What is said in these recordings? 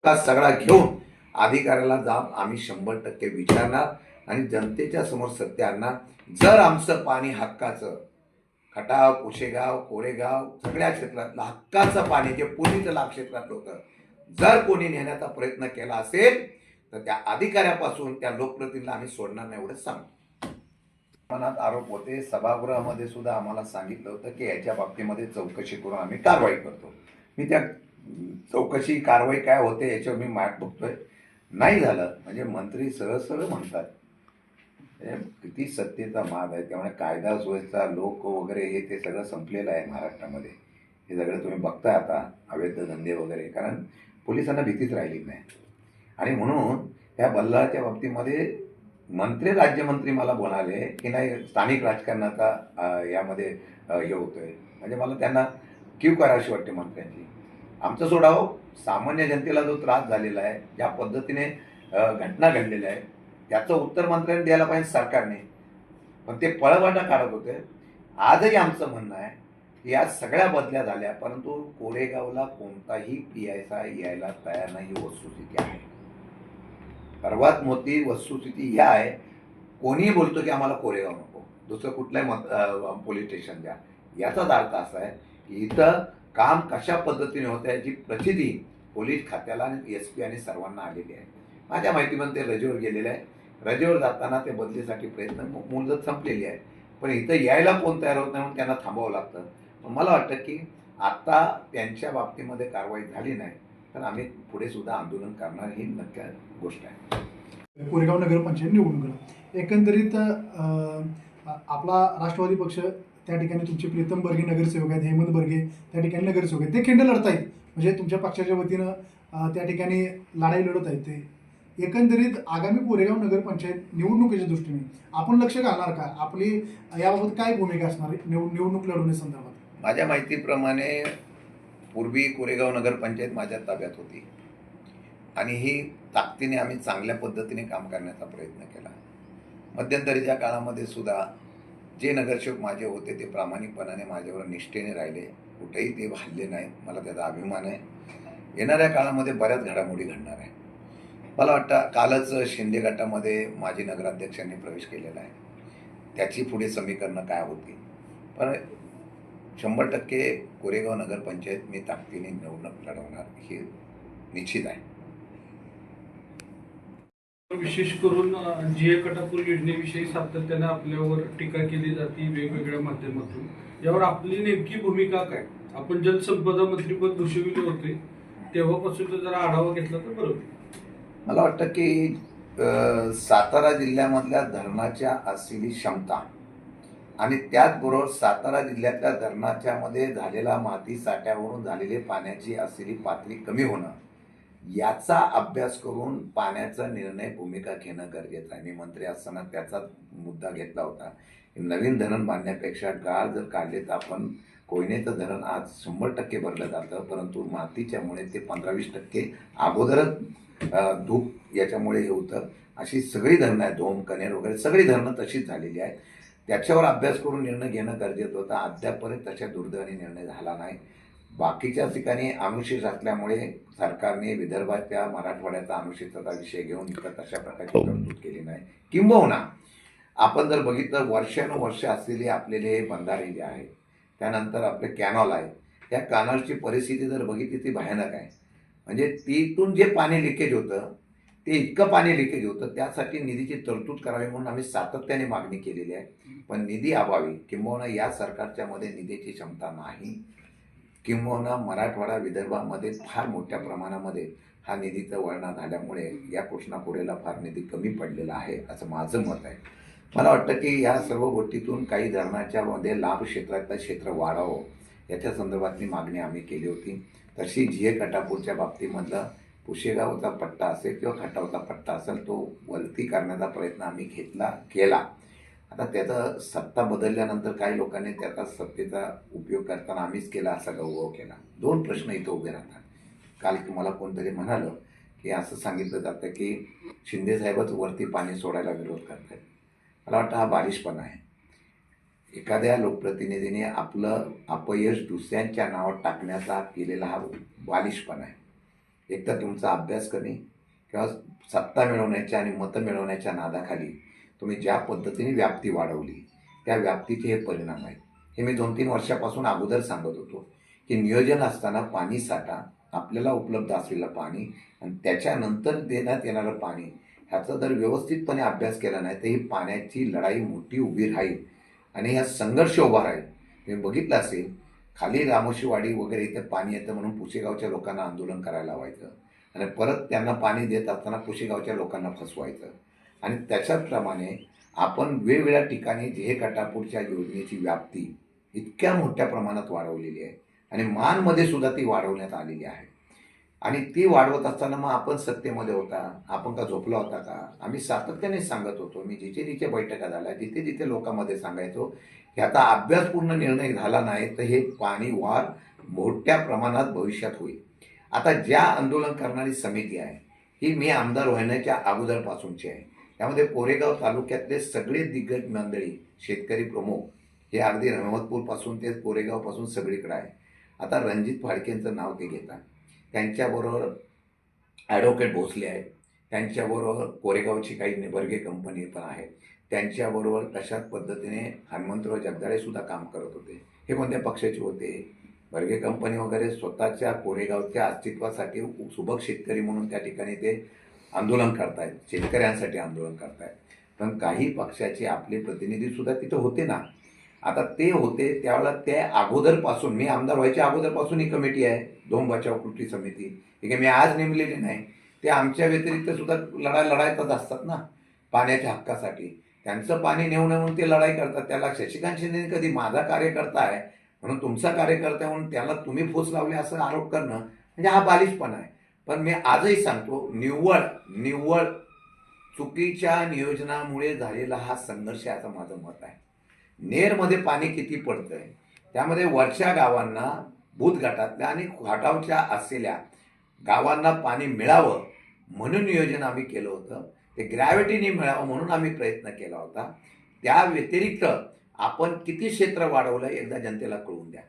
का सगळा घेऊन अधिकाऱ्याला जाब आम्ही 100% विचारणार आणि जनतेच्या समोर सत्य आणणार। जर आमचं पाणी हक्काचं खटाव, कुशेगाव, कोरेगाव सगळ्या क्षेत्रातलं हक्काचं पाणी जे पूर्वीचं लाभ क्षेत्रातलं होतं, जर कोणी नेण्याचा प्रयत्न केला असेल तर त्या अधिकाऱ्यापासून त्या लोकप्रतिनिधीला आम्ही सोडणार नाही एवढंच सांगतो। मनात आरोप होते, सभागृहामध्ये सुद्धा आम्हाला सांगितलं होतं की याच्या बाबतीमध्ये चौकशी करून आम्ही कारवाई करतो। मी त्या चौकशी कारवाई काय होते याच्यावर मी माठ बघतोय, नाही झालं म्हणजे मंत्री सरळ सरळ म्हणतात किती सत्तेचा माग आहे, त्यामुळे कायदा सुव्यवस्था लोक वगैरे हे ते सगळं संपलेलं आहे महाराष्ट्रामध्ये। हे सगळं तुम्ही बघताय आता, अवैध धंदे वगैरे, कारण पोलिसांना भीतीच राहिली नाही। आणि म्हणून त्या बल्लाच्या बाबतीमध्ये मंत्री राज्यमंत्री मला बोलाले की नाही स्थानिक राजकारणाचा यामध्ये हे होतोय, म्हणजे मला त्यांना कीव करावीशी वाटते मंत्र्यांची। आमचं सोडावं, सामान्य जनतेला जो त्रास झालेला आहे, ज्या पद्धतीने घटना घडलेल्या आहे त्याचं उत्तर मंत्र्यांनी द्यायला पाहिजे सरकारने, पण ते पळवाटा काढत होते। आजही आमचं म्हणणं आहे की या सगळ्या बदल्या झाल्या परंतु कोरेगावला कोणताही PSI यायला तयार नाही, ही वस्तुस्थिती आहे। सर्वात मोठी वस्तुस्थिती ही आहे, कोणीही बोलतो की आम्हाला कोरेगाव नको, दुसरं कुठलंही पोलीस स्टेशन द्या। याचाच अर्थ असा आहे की इथं काम कशा पद्धतीने होतं याची प्रचिती पोलीस खात्याला आणि SP आणि सर्वांना आलेली आहे। माझ्या माहितीमध्ये ते रजेवर गेलेले आहे, रजेवर जाताना ते बदलीसाठी प्रयत्न मुदत संपलेली आहे, पण इथं यायला कोण तयार होत नाही म्हणून त्यांना थांबावं लागतं। मला वाटतं की आता त्यांच्या बाबतीमध्ये कारवाई झाली नाही तर आम्ही पुढे सुद्धा आंदोलन करणार, ही नक्की गोष्ट आहे। कोरेगाव नगरपंचायत निवडणूक एकंदरीत आपला राष्ट्रवादी पक्ष त्या ठिकाणी तुमचे प्रीतम बर्गे नगरसेवक आहेत, हेमंत बर्गे त्या ठिकाणी नगरसेवक आहेत, ते खिंड लढत आहेत, म्हणजे तुमच्या पक्षाच्या वतीनं त्या ठिकाणी लढाई लढत आहेत। ते एकंदरीत आगामी कोरेगाव नगरपंचायत निवडणुकीच्या दृष्टीने आपण लक्ष घालणार का? आपली याबाबत काय भूमिका असणार निवडणूक लढवण्यासंदर्भात? माझ्या माहितीप्रमाणे पूर्वी कोरेगाव नगरपंचायत माझ्या ताब्यात होती आणि ही ताकदीने आम्ही चांगल्या पद्धतीने काम करण्याचा प्रयत्न केला। मध्यंतरीच्या काळामध्ये सुद्धा जे नगरसेवक माझे होते ते प्रामाणिकपणाने माझ्यावर निष्ठेने राहिले, कुठेही ते हल्ले नाही, मला त्याचा अभिमान आहे। येणाऱ्या काळामध्ये बऱ्याच घडामोडी घडणार आहे। मला वाटतं कालच शिंदे गटामध्ये माजी नगराध्यक्षांनी प्रवेश केलेला आहे, त्याची पुढे समीकरणं काय होती, पण 100% कोरेगाव नगरपंचायत मी ताकदीने निवडणूक लढवणार हे निश्चित आहे। विशेष करून GA कटापूर योजनेविषयी सातत्याने आपल्यावर टीका केली जाते वेगवेगळ्या माध्यमातून, यावर आपली नेमकी भूमिका काय? आपण जलसंपदा मंत्रीपद भूषविले होते तेव्हापासून तर जरा आढावा घेतला तर बरोबर। मला वाटतं की सातारा जिल्ह्यामधल्या धरणाच्या असलेली क्षमता आणि त्याचबरोबर सातारा जिल्ह्यातल्या धरणाच्या मध्ये झालेला माती साठ्यावरून झालेली पाण्याची असलेली पातळी कमी होणं, याचा अभ्यास करून पाण्याचा निर्णय भूमिका घेणं गरजेचं आहे। मी मंत्री असताना त्याचा मुद्दा घेतला होता। नवीन धरण बांधण्यापेक्षा गाळ जर काढले तर आपण कोयनेचं धरण आज 100% भरलं जातं, परंतु मातीच्यामुळे ते 15-20% अगोदरच धूप याच्यामुळे हे होतं। अशी सगळी धरणं आहेत, धोम, कनेर वगैरे सगळी धरणं तशीच झालेली आहेत, त्याच्यावर अभ्यास करून निर्णय घेणं गरजेचं होतं। अद्यापपर्यंत तशा दुर्दैवाने निर्णय झाला नाही। बाकीच्या ठिकाणी अनुशेष असल्यामुळे सरकारने विदर्भाच्या मराठवाड्याचा अनुशेषाचा विषय घेऊन इतर तशा प्रकारची तरतूद केली नाही। किंबहुना आपण जर बघितलं वर्षानुवर्ष असलेले आपलेले हे बंधारे जे आहेत, त्यानंतर आपले कॅनॉल आहेत, त्या कॅनॉलची परिस्थिती जर बघितली ती भयानक आहे। म्हणजे तिथून जे पाणी लिकेज होतं ते इतकं पाणी लिकेज होतं, त्यासाठी निधीची तरतूद करावी म्हणून आम्ही सातत्याने मागणी केलेली आहे, पण निधी अभावी किंबहुना या सरकारच्या मध्ये निधीची क्षमता नाही, किंबहुना मराठवाडा विदर्भामध्ये फार मोठ्या प्रमाणामध्ये हा निधीचं वळणा झाल्यामुळे या कृष्णापुरेला फार निधी कमी पडलेला आहे असं माझं मत आहे। मला वाटतं की या सर्व गोष्टीतून काही धरणाच्या मध्ये लाभ क्षेत्रातलं क्षेत्र वाढावं याच्या संदर्भातली मागणी आम्ही केली होती। तशी GA कटापूरच्या बाबतीमधला पुशेगावचा पट्टा असेल किंवा खटावचा पट्टा असेल तो वलती करण्याचा प्रयत्न आम्ही केला। आता त्याचा सत्ता बदलल्यानंतर काही लोकांनी त्याचा सत्तेचा उपयोग करताना आम्हीच केला असा गौरव केला। दोन प्रश्न इथं उभे राहतात। काल तुम्हाला कोणतरी म्हणालं की असं सांगितलं जातं की शिंदे साहेबच वरती पाणी सोडायला विरोध करतात। मला वाटतं हा बालिशपणा आहे। एखाद्या लोकप्रतिनिधीने आपलं अपयश दुसऱ्यांच्या नावावर टाकण्याचा केलेला हा बालिशपणा आहे। एकतर तुमचा अभ्यास कमी किंवा सत्ता मिळवण्याच्या आणि मतं मिळवण्याच्या नादाखाली तुम्ही ज्या पद्धतीने व्याप्ती वाढवली त्या व्याप्तीचे हे परिणाम आहेत. हे मी 2-3 वर्षापासून अगोदर सांगत होतो की नियोजन असताना पाणी साठा, आपल्याला उपलब्ध असलेलं पाणी आणि त्याच्यानंतर देण्यात येणारं पाणी ह्याचा जर व्यवस्थितपणे अभ्यास केला नाही तर ही पाण्याची लढाई मोठी उभी राहील आणि ह्या संघर्ष उभा राहील. तुम्ही बघितलं असेल खाली रामोशीवाडी वगैरे इथे पाणी येतं म्हणून पुशेगावच्या लोकांना आंदोलन करायला लावायचं आणि परत त्यांना पाणी देत असताना पुशेगावच्या लोकांना फसवायचं. आणि त्याच्याप्रमाणे आपण वेगवेगळ्या ठिकाणी जे कटापूरच्या योजनेची व्याप्ती इतक्या मोठ्या प्रमाणात वाढवलेली आहे आणि मानमध्ये सुद्धा ती वाढवण्यात आलेली आहे. आणि ती वाढवत असताना मग आपण सत्तेमध्ये होता, आपण का झोपला होता का? आम्ही सातत्याने सांगत होतो. मी जिथे जिथे बैठका झाल्या जिथे जिथे लोकांमध्ये सांगायचो की आता अभ्यासपूर्ण निर्णय झाला नाही तर हे पाणी वाढ मोठ्या प्रमाणात भविष्यात होईल. आता ज्या आंदोलन करणारी समिती आहे ही मी आमदार होण्याच्या अगोदरपासूनची आहे. त्यामध्ये कोरेगाव तालुक्यातले सगळे दिग्गज मंडळी, शेतकरी प्रमुख हे अगदी रणवतपूरपासून ते कोरेगावपासून सगळीकडे आहे. आता रणजित फाळकेंचं नाव ते घेतात. त्यांच्याबरोबर ॲडव्होकेट भोसले आहेत, त्यांच्याबरोबर कोरेगावची काही निबर्गे कंपनी पण आहे, त्यांच्याबरोबर तशाच पद्धतीने हनुमंतराव जगदाळेसुद्धा काम करत होते. हे कोणत्या पक्षाचे होते? बर्गे कंपनी वगैरे स्वतःच्या कोरेगावच्या अस्तित्वासाठी सुबक शेतकरी म्हणून त्या ठिकाणी ते आंदोलन करतायत, शेतकऱ्यांसाठी आंदोलन करतायत. पण काही पक्षाचे आपले प्रतिनिधीसुद्धा तिथं होते ना. आता ते होते त्यावेळेला त्या अगोदरपासून, मी आमदार व्हायच्या अगोदरपासून ही कमिटी आहे, 2 बचाव कृती समिती, ही काही मी आज नेमलेली नाही. ते आमच्या व्यतिरिक्त सुद्धा लढायतच असतात ना पाण्याच्या हक्कासाठी. त्यांचं पाणी नेऊ नये म्हणून ते लढाई करतात. त्याला शशिकांत शिंदे कधी माझा कार्यकर्ता आहे म्हणून तुमचा कार्यकर्ता म्हणून त्याला तुम्ही फूस लावले असं आरोप करणं म्हणजे हा बालिशपणा आहे. पण मी आजही सांगतो, निव्वळ चुकीच्या नियोजनामुळे झालेला हा संघर्ष आहे असं माझं मत आहे. नेरमध्ये पाणी किती पडतंय त्यामध्ये वरच्या गावांना, बुधघाटातल्या आणि घाटावच्या असलेल्या गावांना पाणी मिळावं म्हणून नियोजन आम्ही केलं होतं. ते ग्रॅव्हिटीने मिळावं म्हणून आम्ही प्रयत्न केला होता. त्या व्यतिरिक्त आपण किती क्षेत्र वाढवलं एकदा जनतेला कळून द्या.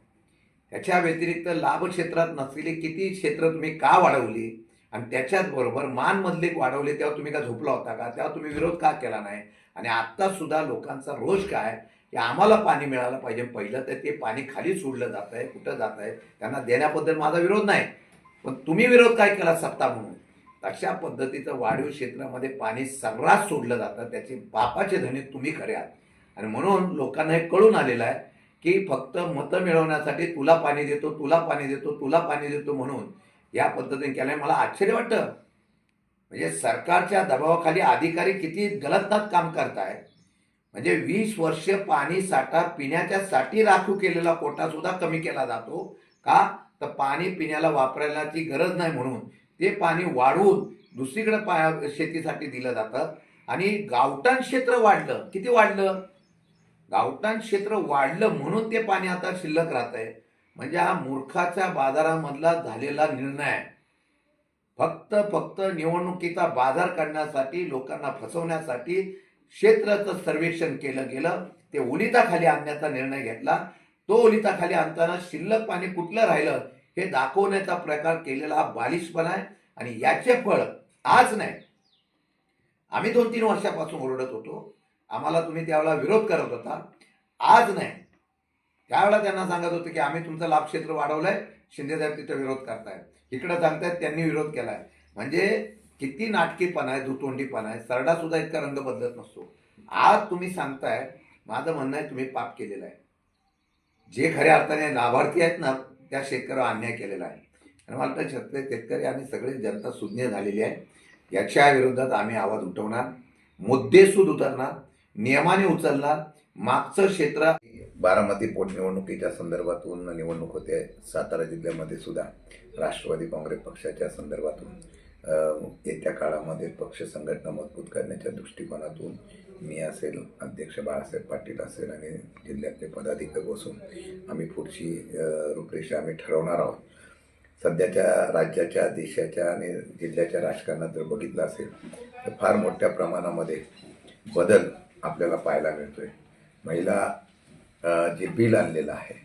त्याच्या व्यतिरिक्त लाभ क्षेत्रात नसलेली किती क्षेत्र तुम्ही का वाढवली आणि त्याच्याचबरोबर मानमधले वाढवले तेव्हा तुम्ही का झोपला होता का? तेव्हा तुम्ही विरोध का केला नाही? आणि आत्तासुद्धा लोकांचा रोष काय की आम्हाला पाणी मिळालं पाहिजे. पहिलं तर ते पाणी खाली सोडलं जात आहे, कुठं जात आहे त्यांना देण्याबद्दल माझा विरोध नाही, पण तुम्ही विरोध काय केला सत्ता म्हणून? अशा पद्धतीचं वाढीव क्षेत्रामध्ये पाणी सर्रास सोडलं जातं. त्याचे बापाचे धनी तुम्ही खरे आहात. आणि म्हणून लोकांना हे कळून आलेलं आहे की फक्त मतं मिळवण्यासाठी तुला पाणी देतो, तुला पाणी देतो, तुला पाणी देतो म्हणून या पद्धतीने केल्याने मला आश्चर्य वाटतं. म्हणजे सरकारच्या दबावाखाली अधिकारी किती गलतनात काम करतायत. म्हणजे 20 वर्ष पाणी साठा पिण्याच्यासाठी राखीव केलेला कोटा सुद्धा कमी केला जातो का? तर पाणी पिण्याला वापरायलाची गरज नाही म्हणून ते पाणी वाढवून दुसरीकडे शेतीसाठी दिलं जातं. आणि गावठाण क्षेत्र वाढलं. किती वाढलं? गावठाण क्षेत्र वाढलं म्हणून ते पाणी आता शिल्लक राहत आहे. म्हणजे हा मूर्खाच्या बाजारामधला झालेला निर्णय फक्त निवडणुकीचा बाजार काढण्यासाठी, लोकांना फसवण्यासाठी क्षेत्राचं सर्वेक्षण केलं गेलं. ते ओलिताखाली आणण्याचा निर्णय घेतला. तो ओलिताखाली आणताना शिल्लक पाणी कुठलं राहिलं हे दाखवण्याचा प्रकार केलेला हा बालिशपणा आहे. आणि याचे फळ आज नाही, आम्ही 2-3 वर्षापासून ओरडत होतो. आम्हाला तुम्ही त्यावेळेला विरोध करत होता. आज नाही, त्यावेळेला त्यांना सांगत होते की आम्ही तुमचं लाभ क्षेत्र वाढवलंय, शिंदेसाहेब तिथे विरोध करतायत. इकडं सांगतायत त्यांनी विरोध केलाय. म्हणजे किती नाटकीपणा आहे, दुतोंडीपणा आहे. सरडा सुद्धा इतका रंग बदलत नसतो. आज तुम्ही सांगताय, माझं म्हणणं आहे तुम्ही पाप केलेलं आहे. जे खऱ्या अर्थाने लाभार्थी आहेत ना त्या शेतकऱ्यावर अन्याय केलेला आहे. आणि मला वाटतं शेतकरी आणि सगळी जनता सुज्ञ झालेली आहे. याच्या विरोधात आम्ही आवाज उठवणार, मुद्देसूद उतरणार, नियमाने उचलणार. मागचं क्षेत्र बारामती पोटनिवडणुकीच्या संदर्भातून निवडणूक होते. सातारा जिल्ह्यामध्ये सुद्धा राष्ट्रवादी काँग्रेस पक्षाच्या संदर्भातून येत्या काळामध्ये पक्ष संघटना मजबूत करण्याच्या दृष्टिकोनातून मी असेल, अध्यक्ष बाळासाहेब पाटील असेल आणि जिल्ह्यातले पदाधिकारी बसून आम्ही पुढची रूपरेषा आम्ही ठरवणार आहोत. सध्याच्या राज्याच्या, देशाच्या आणि जिल्ह्याच्या राजकारणात जर बघितलं असेल तर फार मोठ्या प्रमाणामध्ये बदल आपल्याला पाहायला मिळतोय. महिला जे बिल आणलेलं आहे,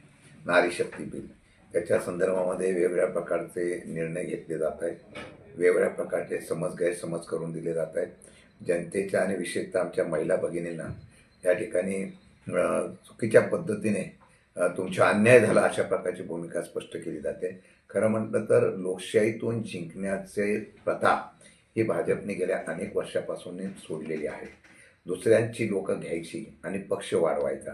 नारी शक्ती बिल, त्याच्या संदर्भामध्ये वेगवेगळ्या प्रकारचे निर्णय घेतले जात आहेत. वेगवेगळ्या प्रकारचे गैरसमज करून दिले जात आहेत जनतेच्या आणि विशेषतः आमच्या महिला भगिनींना या ठिकाणी चुकीच्या पद्धतीने तुमचा अन्याय झाला अशा प्रकारची भूमिका स्पष्ट केली जाते. खरं म्हटलं तर लोकशाहीतून जिंकण्याचे प्रथा ही भाजपने गेल्या अनेक वर्षापासून सोडलेली आहे. दुसऱ्यांची लोकं घ्यायची आणि पक्ष वाढवायचा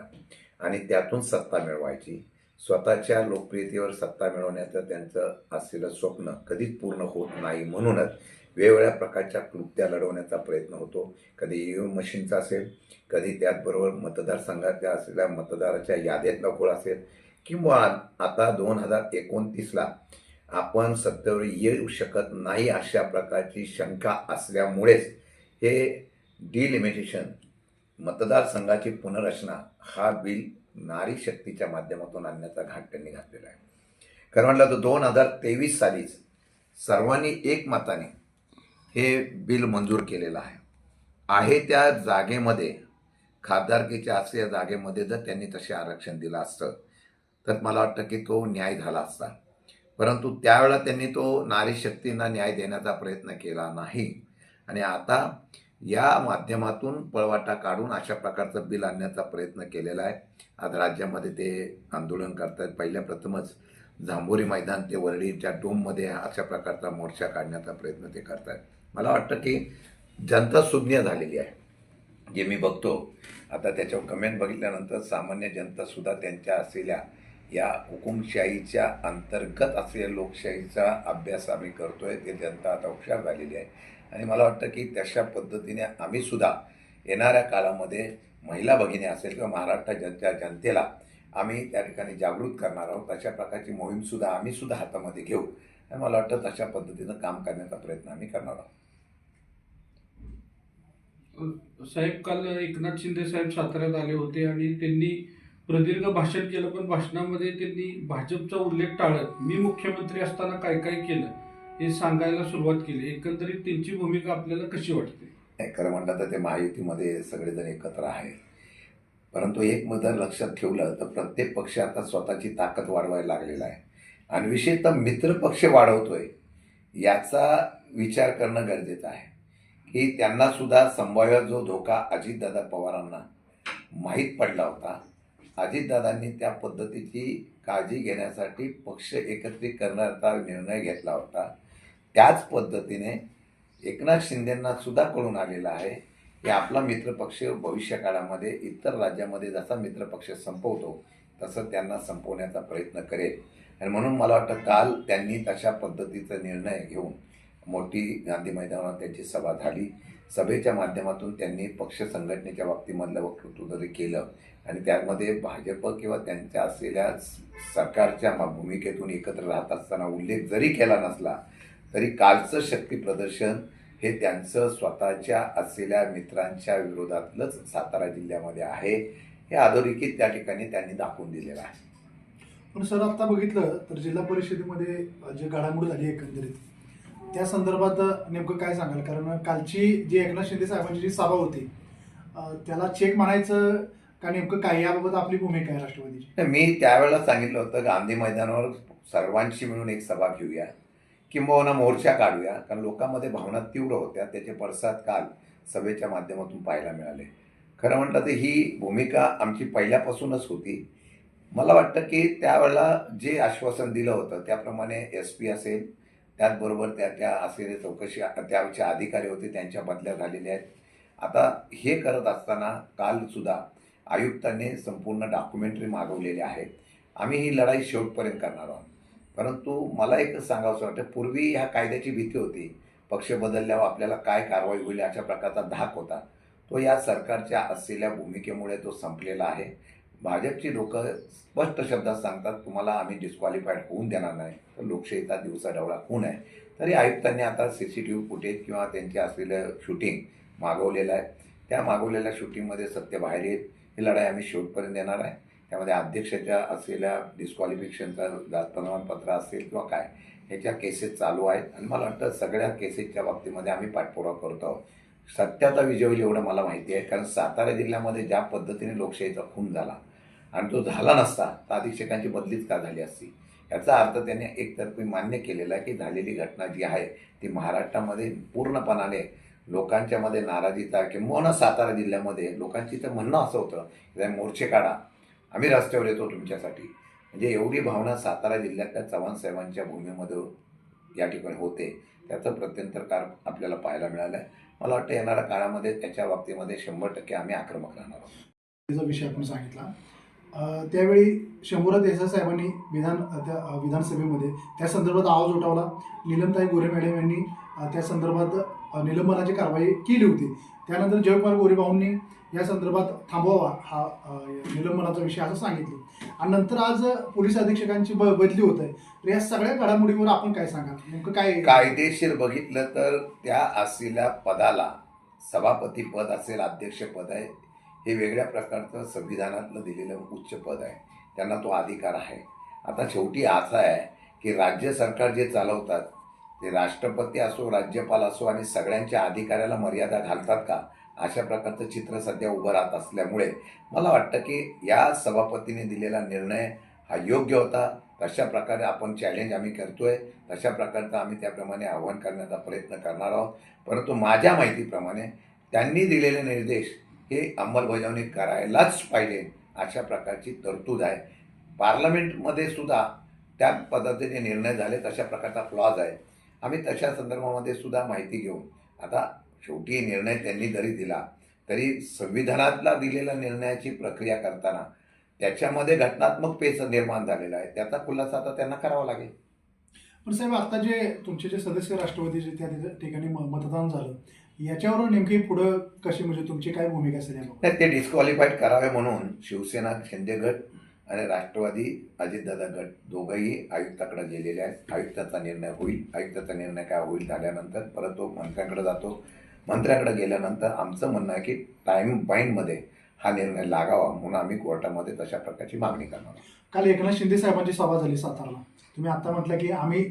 आणि त्यातून सत्ता मिळवायची. स्वतःच्या लोकप्रियतेवर सत्ता मिळवण्याचं त्यांचं असलेलं स्वप्न कधीच पूर्ण होत नाही. म्हणूनच वेगवेगळ्या प्रकारच्या कृत्या लढवण्याचा प्रयत्न होतो. कधी EVM मशीनचा असेल, कधी त्याचबरोबर मतदारसंघाच्या असलेल्या मतदाराच्या याद्यातला घोळ असेल किंवा आता 2029ला आपण सत्तेवर येऊ शकत नाही अशा प्रकारची शंका असल्यामुळेच हे डिलिमिटेशन मतदारसंघाची पुनर्रचना हा बिल नारी शक्तीच्या माध्यमातून आणण्याचा घाट त्यांनी घातलेला आहे. खरं म्हटलं तर 2023 सालीच सर्वांनी एकमताने हे बिल मंजूर केलेलं आहे त्या जागेमध्ये खासदारकीच्या असलेल्या जागेमध्ये जर त्यांनी तसे आरक्षण दिलं असतं तर मला वाटतं की तो न्याय झाला असता. परंतु त्यावेळेला त्यांनी तो नारी शक्तींना न्याय देण्याचा प्रयत्न केला नाही आणि आता या माध्यमातून पळवाटा काढून अशा प्रकारचं बिल आणण्याचा प्रयत्न केलेला आहे. आज राज्यामध्ये ते आंदोलन करतात. पहिल्या प्रथमच जांभोरी मैदान ते वरळीच्या डोममध्ये अशा प्रकारचा मोर्चा काढण्याचा प्रयत्न ते करतात. मला वाटतं की जनता सुज्ञ झालेली आहे. जे मी बघतो आता त्याच्यावर कमेंट बघितल्यानंतर सामान्य जनतासुद्धा त्यांच्या असलेल्या या हुकुमशाहीच्या अंतर्गत असलेल्या लोकशाहीचा अभ्यास आम्ही करतोय. ते जनता आता हुशार झालेली आहे आणि मला वाटतं की तशा पद्धतीने आम्हीसुद्धा येणाऱ्या काळामध्ये महिला भगिनी असेल किंवा महाराष्ट्राच्या जनतेला आम्ही त्या ठिकाणी जागृत करणार आहोत. अशा प्रकारची मोहीमसुद्धा आम्हीसुद्धा हातामध्ये घेऊ आणि मला वाटतं तशा पद्धतीनं काम करण्याचा प्रयत्न आम्ही करणार आहोत. साहेब, काल एकनाथ शिंदे साहेब साताऱ्यात आले होते आणि त्यांनी प्रदीर्घ भाषण केलं, पण भाषणामध्ये त्यांनी भाजपचा उल्लेख टाळत मी मुख्यमंत्री असताना काय काय केलं हे सांगायला सुरुवात केली. एकंदरीत त्यांची भूमिका आपल्याला कशी वाटते? खरं म्हटलं तर ते महायुतीमध्ये सगळेजण एकत्र आहे. परंतु एक मुद्दा लक्षात ठेवलं तर प्रत्येक पक्ष आता स्वतःची ताकद वाढवायला लागलेला आहे आणि विशेषतः मित्रपक्ष वाढवतोय याचा विचार करणं गरजेचं आहे की त्यांना सुद्धा संभाव्य जो धोका अजितदादा पवारांना माहीत पडला होता. अजितदादांनी त्या पद्धतीची काळजी घेण्यासाठी पक्ष एकत्रित करण्याचा निर्णय घेतला होता. त्याच पद्धतीने एकनाथ शिंदेंना सुद्धा कळून आलेलं आहे की आपला मित्रपक्ष भविष्य काळामध्ये इतर राज्यामध्ये जसा मित्रपक्ष संपवतो तसं त्यांना संपवण्याचा प्रयत्न करेल आणि म्हणून मला वाटतं काल त्यांनी तशा पद्धतीचा निर्णय घेऊन मोठी गांधी मैदानावर त्यांची सभा झाली. सभेच्या माध्यमातून त्यांनी पक्ष संघटनेच्या बाबतीमधलं वक्तृत्व जरी केलं आणि त्यामध्ये भाजप किंवा त्यांच्या असलेल्या सरकारच्या भूमिकेतून एकत्र राहत असताना उल्लेख जरी केला नसला तरी कालचं शक्ती प्रदर्शन हे त्यांचं स्वतःच्या असलेल्या मित्रांच्या विरोधातलंच सातारा जिल्ह्यामध्ये आहे हे अधोरेखित त्या ठिकाणी त्यांनी दाखवून दिलेलं आहे. पण सर, आता बघितलं तर जिल्हा परिषदेमध्ये जे घडामोड झाली एकंदरीत त्या संदर्भात नेमकं काय सांगाल? कारण कालची जी एकनाथ शिंदे साहेबांची जी सभा होती त्याला चेक म्हणायचं का नेमकं काय, याबाबत आपली भूमिका आहे राष्ट्रवादीची? मी त्यावेळेला सांगितलं होतं गांधी मैदानावर सर्वांशी मिळून एक सभा घेऊया किंबहुना मोर्चा काढूया, कारण लोकांमध्ये भावना तीव्र होत्या. त्याचे पडसाद काल सभेच्या माध्यमातून पाहायला मिळाले. खरं म्हटलं तर ही भूमिका आमची पहिल्यापासूनच होती. मला वाटतं की त्यावेळेला जे आश्वासन दिलं होतं त्याप्रमाणे SP असेल, त्याचबरोबर त्याच्या असलेले चौकशी त्याचे अधिकारी होते त्यांच्या बदल्या झालेल्या आहेत. आता हे करत असताना कालसुद्धा आयुक्तांनी संपूर्ण डॉक्युमेंटरी मागवलेले आहेत. आम्ही ही लढाई शेवटपर्यंत करणार आहोत. परंतु मला एक सांगावंसं वाटतं, पूर्वी ह्या कायद्याची भीती होती, पक्ष बदलल्यावर आपल्याला काय कारवाई होईल अशा प्रकारचा धाक होता. तो या सरकारच्या असलेल्या भूमिकेमुळे तो संपलेला आहे. भाजपची लोक स्पष्ट शब्दात सांगतात तुम्हाला आम्ही डिस्क्वालिफाईड होऊन देणार नाही, तर लोकशाहीचा दिवसाढवळा खून आहे. तरी आयुक्तांनी आता CCTV फुटेज किंवा त्यांचे असलेलं शूटिंग मागवलेलं आहे. त्या मागवलेल्या शूटिंगमध्ये सत्य बाहेर येईल. ही लढाई आम्ही शेवटपर्यंत देणार आहे. त्यामध्ये अध्यक्षाच्या असलेल्या डिस्क्वालिफिकेशनचा प्रमाणपत्र असेल किंवा काय ह्याच्या केसेस चालू आहेत आणि मला वाटतं सगळ्या केसेसच्या बाबतीमध्ये आम्ही पाठपुरावा करतो आहोत. सत्याचा विजय होईल एवढं मला माहिती आहे, कारण सातारा जिल्ह्यामध्ये ज्या पद्धतीने लोकशाहीचा खून झाला आणि तो झाला नसता तर अधीक्षकांची बदलीच का झाली असती याचा अर्थ त्याने एकतर्फी मान्य केलेला आहे की झालेली घटना जी आहे ती महाराष्ट्रामध्ये पूर्णपणाने लोकांच्या मध्ये नाराजीचा किंवा सातारा जिल्ह्यामध्ये लोकांची तर म्हणणं असं होतं की मोर्चे काढा, आम्ही रस्त्यावर येतो तुमच्यासाठी. म्हणजे एवढी भावना सातारा जिल्ह्यातल्या चव्हाण साहेबांच्या भूमीमध्ये या ठिकाणी होते. त्याचं प्रत्यंतर आपल्याला पाहायला मिळालं आहे. मला वाटतं येणाऱ्या काळामध्ये त्याच्या बाबतीमध्ये 100% आम्ही आक्रमक राहणार आहोत. त्याचा विषय आपण सांगितला. त्यावेळी शंभूराज देसाई साहेबांनी विधानसभेमध्ये त्या संदर्भात आवाज उठवला. नीलमताई गोरे मॅडम यांनी त्या संदर्भात निलंबनाची कारवाई केली होती. त्यानंतर जयकुमार गोरे भाऊंनी या संदर्भात थांबवावा हा निलंबनाचा विषय असं सांगितलं. आणि नंतर आज पोलीस अधीक्षकांची बदली होत आहे. तर या सगळ्या घडामोडीवर आपण काय सांगाल? नेमकं काय कायदेशीर बघितलं तर त्या असलेल्या पदाला सभापती पद असेल, अध्यक्ष पद आहे, हे वेगळ्या प्रकारचं संविधानातलं दिलेलं उच्च पद आहे. त्यांना तो अधिकार आहे. आता शेवटी असं आहे की राज्य सरकार जे चालवतात ते राष्ट्रपती असो, राज्यपाल असो आणि सगळ्यांच्या अधिकाऱ्याला मर्यादा घालतात का, अशा प्रकारचं चित्र सध्या उभं राहत असल्यामुळे मला वाटतं की या सभापतीने दिलेला निर्णय हा योग्य होता. तशा प्रकारे आपण चॅलेंज आम्ही करतोय, तशा प्रकारचं आम्ही त्याप्रमाणे आव्हान करण्याचा प्रयत्न करणार आहोत. परंतु माझ्या माहितीप्रमाणे त्यांनी दिलेले निर्देश हे अंमलबजावणी करायलाच पाहिजे अशा प्रकारची तरतूद आहे. पार्लमेंटमध्ये सुद्धा त्या पद्धतीने निर्णय झाले, तशा प्रकारचा फ्लॉज आहे. आम्ही तशा संदर्भामध्ये सुद्धा माहिती घेऊन आता शेवटी निर्णय त्यांनी जरी दिला तरी संविधानातला दिलेला निर्णयाची प्रक्रिया करताना त्याच्यामध्ये घटनात्मक पेच निर्माण झालेला आहे. त्याचा खुलासा आता त्यांना करावा लागेल. पण साहेब, आता जे तुमचे जे सदस्य राष्ट्रवादीचे त्या ठिकाणी मतदान झालं, याच्यावर नेमकी पुढं कशी, म्हणजे तुमची काय भूमिका असेल याबाबत? नाही, ते डिस्क्वालिफाईड करावे म्हणून शिवसेना शिंदे गट आणि राष्ट्रवादी अजितदादा गट दोघंही आयुक्ताकडे गेलेले आहेत. आयुक्ताचा निर्णय होईल. आयुक्ताचा निर्णय काय होईल झाल्यानंतर परत तो मंत्र्यांकडे जातो. मंत्र्यांकडे गेल्यानंतर आमचं म्हणणं आहे की टाईम बाइंडमध्ये हा निर्णय लागावा म्हणून आम्ही कोर्टामध्ये तशा प्रकारची मागणी करणार आहोत. काल एकनाथ शिंदे साहेबांची सभा झाली सातारला. तुम्ही आता म्हटलं की आम्ही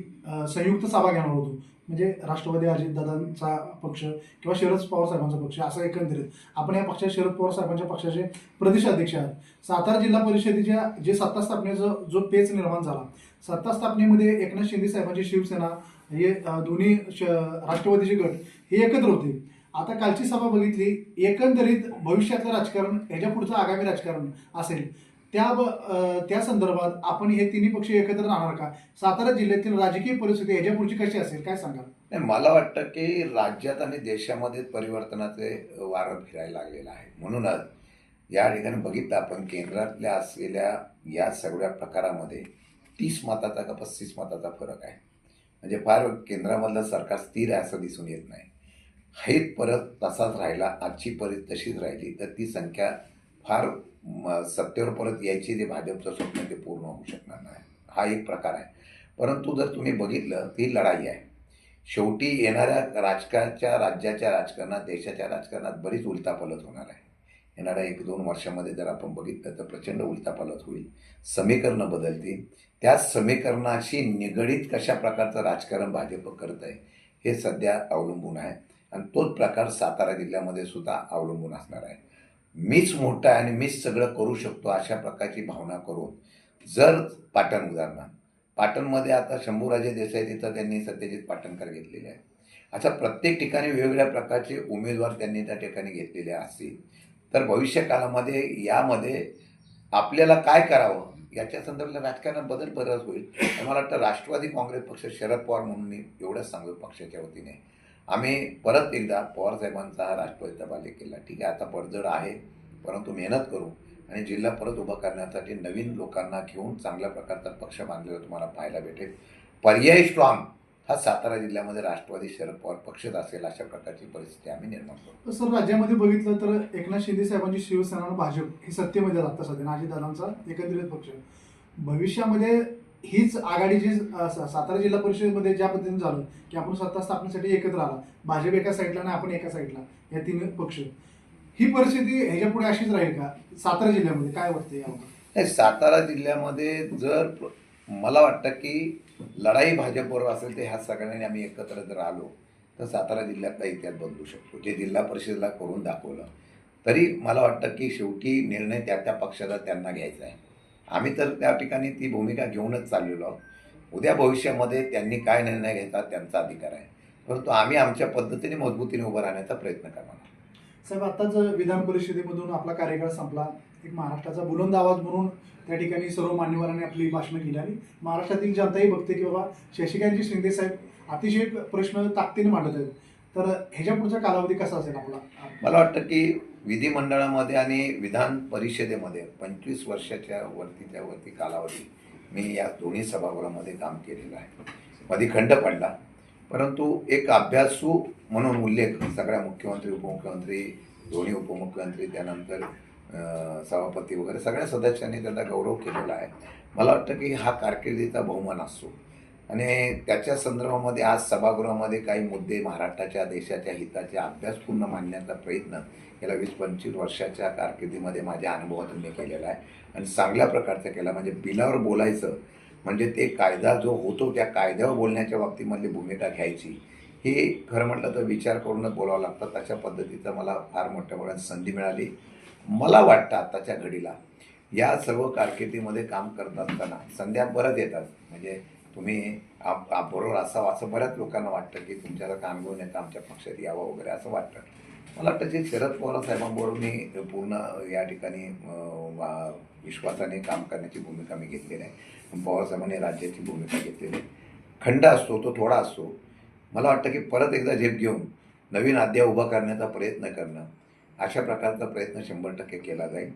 संयुक्त सभा घेणार होतो, म्हणजे राष्ट्रवादी अजितदादांचा पक्ष किंवा शरद पवार साहेबांचा पक्ष असं एकंदरीत. आपण या पक्षात शरद पवार साहेबांच्या पक्षाचे प्रदेशाध्यक्ष आहात. सातारा जिल्हा परिषदेच्या जे सत्ता स्थापनेचा जो पेच निर्माण झाला, सत्ता स्थापनेमध्ये एकनाथ शिंदे साहेबांची शिवसेना हे दोन्ही राष्ट्रवादीचे गट हे एकत्र होते. आता कालची सभा बघितली, एकंदरीत भविष्यातलं राजकारण, ह्याच्या पुढचं आगामी राजकारण असेल त्या संदर्भात आपण हे तिन्ही पक्ष एकत्र राहणार का? सातारा जिल्ह्यातील राजकीय परिस्थिती ह्याच्या पुढची कशी असेल, काय सांगाल? नाही, मला वाटतं की राज्यात आणि देशामध्ये परिवर्तनाचे वारं फिरायला लागलेलं आहे. म्हणूनच या ठिकाणी बघितलं आपण केंद्रातल्या असलेल्या या सगळ्या प्रकारामध्ये 30 मताचा का 35 मताचा फरक आहे. म्हणजे फार केंद्रामधलं सरकार स्थिर आहे असं दिसून येत नाही. हे परत तसाच राहिला, आजची परिस्थिती तशीच राहिली तर ती संख्या फार सत्तेवर परत यायची जे भाजपचं स्वप्न ते पूर्ण होऊ शकणार नाही. हा एक प्रकार आहे. परंतु जर तुम्ही बघितलं ती लढाई आहे. शेवटी येणाऱ्या राज्याच्या राजकारणात, देशाच्या राजकारणात बरीच उलथापालथ होणार आहे. येणाऱ्या 1-2 वर्षामध्ये जर आपण बघितलं तर प्रचंड उलथापालथ होईल. समीकरणं बदलतील. त्या समीकरणाशी निगडीत कशा प्रकारचं राजकारण भाजप करत आहे हे सध्या अवलंबून आहे. आणि तोच प्रकार सातारा जिल्ह्यामध्ये सुद्धा अवलंबून असणार आहे. मीच मोठा आहे आणि मीच सगळं करू शकतो अशा प्रकारची भावना करून जर उदाहरणार्थ पाटणमध्ये आता शंभूराजे देसाई तिथं त्यांनी सत्यजित पाटणकर घेतलेले आहे. अशा प्रत्येक ठिकाणी वेगवेगळ्या प्रकारचे उमेदवार त्यांनी त्या ठिकाणी घेतलेले असतील तर भविष्यकाळामध्ये यामध्ये आपल्याला काय करावं याच्या संदर्भात राजकारणात बरंच होईल. मला वाटतं राष्ट्रवादी काँग्रेस पक्ष, शरद पवार म्हणून मी एवढंच सांगू पक्षाच्या वतीने आम्ही परत एकदा पवारसाहेबांचा हा राष्ट्रवादीचा बालेकिल्ला ठीक आहे आता पडझड आहे, परंतु मेहनत करू आणि जिल्हा परत उभा करण्यासाठी नवीन लोकांना घेऊन चांगल्या प्रकारचा पक्ष बांधलेला तुम्हाला पाहायला भेटेल. पर्यायी स्ट्रॉंग हा सातारा जिल्ह्यामध्ये राष्ट्रवादी शरद पवार पक्षच असेल अशा प्रकारची परिस्थिती आम्ही निर्माण करू. सर, राज्यामध्ये बघितलं तर एकनाथ शिंदे साहेबांची शिवसेना आणि भाजप ही सत्तेमध्ये जातात सध्या, अजितदादांचा एकंदरीत पक्ष. भविष्यामध्ये हीच आघाडी जी सातारा जिल्हा परिषदेमध्ये ज्या पद्धतीने झालं की आपण सत्ता स्थापनेसाठी एकत्र आला, भाजप एका साईडला आणि आपण एका साईडला, या तीन पक्ष, ही परिस्थिती ह्याच्या पुढे अशीच राहील का सातारा जिल्ह्यामध्ये? काय वाटतं यावर? नाही, सातारा जिल्ह्यामध्ये जर मला वाटतं की लढाई भाजपबरोबर असेल तर ह्या सगळ्यांनी आम्ही एकत्र जर आलो तर सातारा जिल्ह्यातला इतिहास बदलू शकतो. जे जिल्हा परिषदेला करून दाखवलं तरी मला वाटतं की शेवटी निर्णय त्या पक्षाचा त्यांना घ्यायचा आहे. आम्ही तर त्या ठिकाणी ती भूमिका घेऊनच चाललेलो आहोत. उद्या भविष्यामध्ये त्यांनी काय निर्णय घेतात त्यांचा अधिकार आहे, परंतु आम्ही आमच्या पद्धतीने मजबूतीने उभं राहण्याचा प्रयत्न करणार. साहेब, आत्ताच विधान परिषदेमधून आपला कार्यकाळ संपला. एक महाराष्ट्राचा बुलंद आवाज म्हणून त्या ठिकाणी सर्व मान्यवरांनी आपली भाषणं केली आणि महाराष्ट्रातील जनताही बघते की बाबा शशिकांतजी शिंदे साहेब अतिशय प्रश्न ताकदीने मांडत आहेत. तर ह्याच्या पुढचा कालावधी कसा असेल आपला? मला वाटतं की विधिमंडळामध्ये आणि विधान परिषदेमध्ये 25 वर्षाच्या वरती कालावधी मी या दोन्ही सभागृहामध्ये काम केलेलं आहे. मध्ये खंड पडला, परंतु एक अभ्यासू म्हणून उल्लेख सगळ्या मुख्यमंत्री, उपमुख्यमंत्री, दोन्ही उपमुख्यमंत्री, त्यानंतर सभापती वगैरे सगळ्या सदस्यांनी त्याचा गौरव केलेला आहे. मला वाटतं की हा कारकिर्दीचा बहुमान असतो आणि त्याच्या संदर्भामध्ये आज सभागृहामध्ये काही मुद्दे महाराष्ट्राच्या देशाच्या हिताच्या अभ्यासपूर्ण मांडण्याचा प्रयत्न गेल्या 20-25 वर्षाच्या कारकिर्दीमध्ये माझ्या अनुभवातून मी केलेला आहे आणि चांगल्या प्रकारचा केला. म्हणजे बिलावर बोलायचं म्हणजे ते कायदा जो होतो त्या कायद्यावर बोलण्याच्या बाबतीमधली भूमिका घ्यायची, ही खरं म्हटलं तर विचार करूनच बोलावं लागतं. तशा पद्धतीचं मला फार मोठ्या प्रमाणात संधी मिळाली. मला वाटतं आत्ताच्या घडीला या सर्व कारकिर्दीमध्ये काम करत असताना संध्या बरंच येतात. म्हणजे तुम्ही बरोबर असावं असं बऱ्याच लोकांना वाटतं की तुमच्याला अनुभव नेता आमच्या पक्षात यावं वगैरे असं वाटतं. मला वाटतं की शरद पवार साहेबांबरोबर मी पूर्ण या ठिकाणी विश्वासाने काम करण्याची भूमिका मी घेतलेली आहे. पवारसाहेबांनी राज्याची भूमिका घेतलेली आहे. खंड असतो तो थोडा असतो. मला वाटतं की परत एकदा झेप घेऊन नवीन अध्याय उभा करण्याचा प्रयत्न करणं, अशा प्रकारचा प्रयत्न 100% केला जाईल.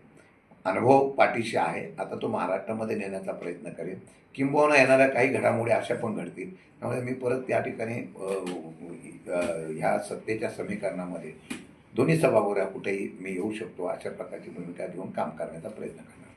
अनुभव पाठीशी आहे. आता तो महाराष्ट्रामध्ये नेण्याचा प्रयत्न करेन. किंबहुना येणाऱ्या काही घडामोडी अशा पण घडतील, त्यामुळे मी परत त्या ठिकाणी ह्या सत्तेच्या समीकरणामध्ये दोन्ही सभागृहात कुठेही मी येऊ शकतो अशा प्रकारची भूमिका घेऊन काम करण्याचा प्रयत्न करणार.